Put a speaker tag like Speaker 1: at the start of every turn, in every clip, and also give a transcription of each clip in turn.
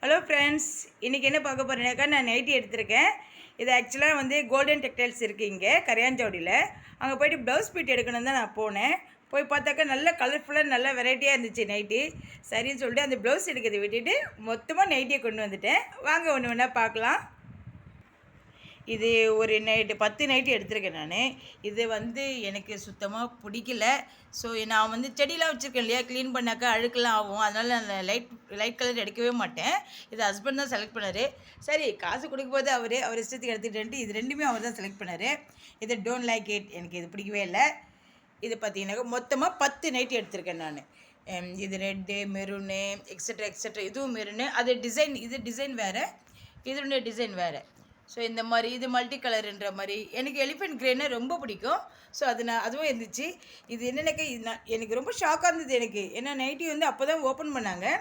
Speaker 1: Hello friends, இன்றைக்கி என்ன பார்க்க போகிறேன்னாக்கா நான் நைட்டி எடுத்திருக்கேன். இது ஆக்சுவலாக வந்து கோல்டன் டெக்டைல்ஸ் இருக்குது இங்கே கரையாஞ்சோடியில். அங்கே போய்ட்டு ப்ளவுஸ் பீட் எடுக்கணும் தான் நான் போனேன். போய் பார்த்தாக்கா நல்ல கலர்ஃபுல்லாக நல்ல வெரைட்டியாக இருந்துச்சு நைட்டி. சரின்னு சொல்லிட்டு அந்த ப்ளவுஸ் எடுக்கிறத விட்டுட்டு மொத்தமாக நைட்டியை கொண்டு வந்துட்டேன். வாங்க ஒன்று ஒன்றா பார்க்கலாம். இது ஒரு 10 நைட்டி எடுத்திருக்கேன் நான். இது வந்து எனக்கு சுத்தமாக பிடிக்கல. ஸோ நான் வந்து செடியெலாம் வச்சுருக்கேன் இல்லையா, க்ளீன் பண்ணாக்கா அழுக்கெல்லாம் ஆகும். அதனால் நான் லைட் கலர் எடுக்கவே மாட்டேன். இது ஹஸ்பண்ட் தான் செலக்ட் பண்ணார். சரி, காசு கொடுக்கும்போது அவர் இஷ்டத்துக்கு எடுத்துக்கிட்டு இது ரெண்டுமே அவர் தான் செலக்ட் பண்ணார். இது டோன்ட் லைக் இட், எனக்கு இது பிடிக்கவே இல்லை. இது பார்த்தீங்கன்னாக்கா மொத்தமாக 10 நைட்டி எடுத்திருக்கேன் நான். இது ரெட்டு, மெரூனு, எக்ஸட்ரா இதுவும் மெரூனு. அது டிசைன், இது டிசைன் வேறு, இதனுடைய டிசைன் வேறு. ஸோ இந்த மாதிரி இது மல்டி கலருன்ற மாதிரி எனக்கு எலிஃபென்ட் க்ரேன்னா ரொம்ப பிடிக்கும். ஸோ அதுவும் இருந்துச்சு. இது என்னென்னக்கா எனக்கு ரொம்ப ஷாக்காக இருந்தது எனக்கு. ஏன்னா நைட்டி வந்து அப்போ தான் ஓப்பன் பண்ணாங்க,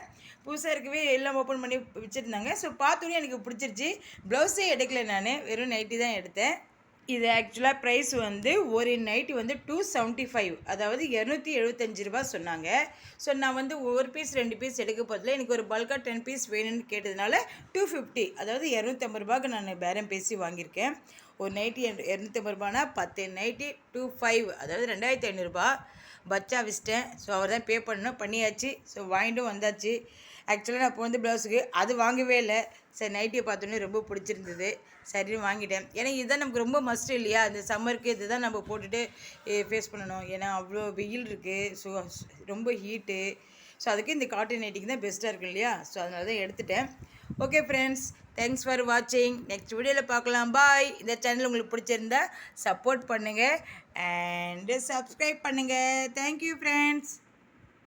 Speaker 1: புதுசாக இருக்கவே எல்லாம் ஓப்பன் பண்ணி வச்சுருந்தாங்க. ஸோ பார்த்தோன்னே எனக்கு பிடிச்சிருச்சு. ப்ளவுஸே எடுக்கலை, நான் வெறும் நைட்டி தான் எடுத்தேன். இது ஆக்சுவலாக ப்ரைஸ் வந்து ஒரு நைட்டி வந்து 275, அதாவது 275 ரூபா சொன்னாங்க. ஸோ நான் வந்து ஒரு பீஸ் 2 பீஸ் எடுக்க போதில் எனக்கு ஒரு பல்காக 10 பீஸ் வேணும்னு கேட்டதுனால 250, அதாவது 250 ரூபாய்க்கு நான் பேரம் பேசி வாங்கியிருக்கேன். ஒரு நைட்டி 250 ரூபானா 10 நைட்டி 25, அதாவது 2500 ரூபா பச்சா வச்சிட்டேன். ஸோ அவர் தான் பே பண்ணியாச்சு. ஸோ வாங்கிட்டும் வந்தாச்சு. ஆக்சுவலாக நான் இப்போ வந்து ப்ளவுஸுக்கு அது வாங்கவே இல்லை. சரி, நைட்டியை பார்த்தோன்னே ரொம்ப பிடிச்சிருந்தது, சரின்னு வாங்கிட்டேன். ஏன்னா இதுதான் நமக்கு ரொம்ப மஸ்ட் இல்லையா, இந்த சம்மருக்கு இது தான் நம்ம போட்டுட்டு ஃபேஸ் பண்ணணும். ஏன்னா அவ்வளோ வெயில் இருக்குது, ஸோ ரொம்ப ஹீட்டு. ஸோ அதுக்கு இந்த காட்டன் நைட்டிக்கு தான் பெஸ்ட்டாக இருக்கும் இல்லையா. ஸோ அதனால தான் எடுத்துட்டேன். ஓகே ஃப்ரெண்ட்ஸ், தேங்க்ஸ் ஃபார் வாட்சிங். நெக்ஸ்ட் வீடியோவில் பார்க்கலாம். பாய். இந்த சேனல் உங்களுக்கு பிடிச்சிருந்தா சப்போர்ட் பண்ணுங்கள் அண்டு சப்ஸ்கிரைப் பண்ணுங்கள். Thank you friends.